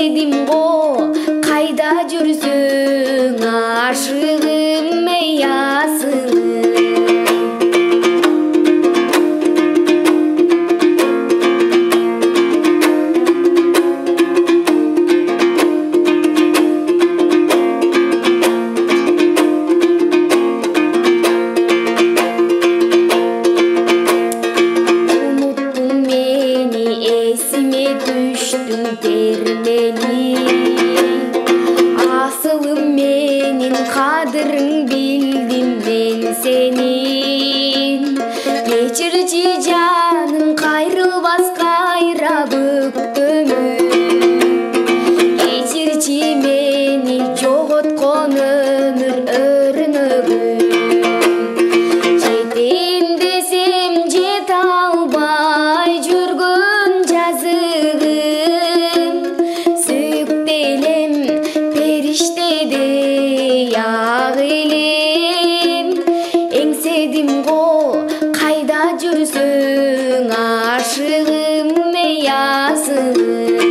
Эңседим го кайда жүрсүң ашыгым эй асылым. Düştüm termeli asılım menin kadırın bildim ben senin. Geçirci canım kayrılmaz kayra büktümün. Geçirci meni jogotkon ömür örnөгүн. Жетем десем жете албай жүргөн жазыгым. Сөктелем периштедей ак элем. Эңседим го кайда жүрсүң ашыгым эй асылым.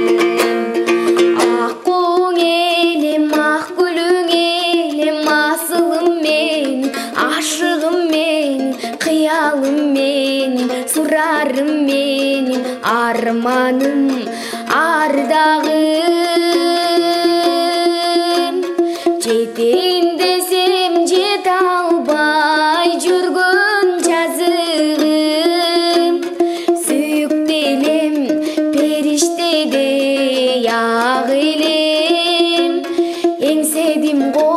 Ак көңелим ак гүлүң элем асылым менин ашыгым менин кыялым менин сурарым менин арманым ардагым. Жетейин десем жете албай жүргөн жазыгым. Сөктелем периштедей ак элем. Эңседим го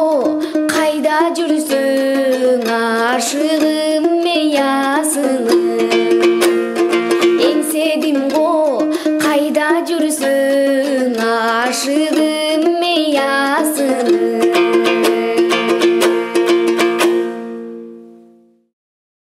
кайда жүрсүң ашыгым эй асылым. Эңседим го кайда жүрсүң ашыгым.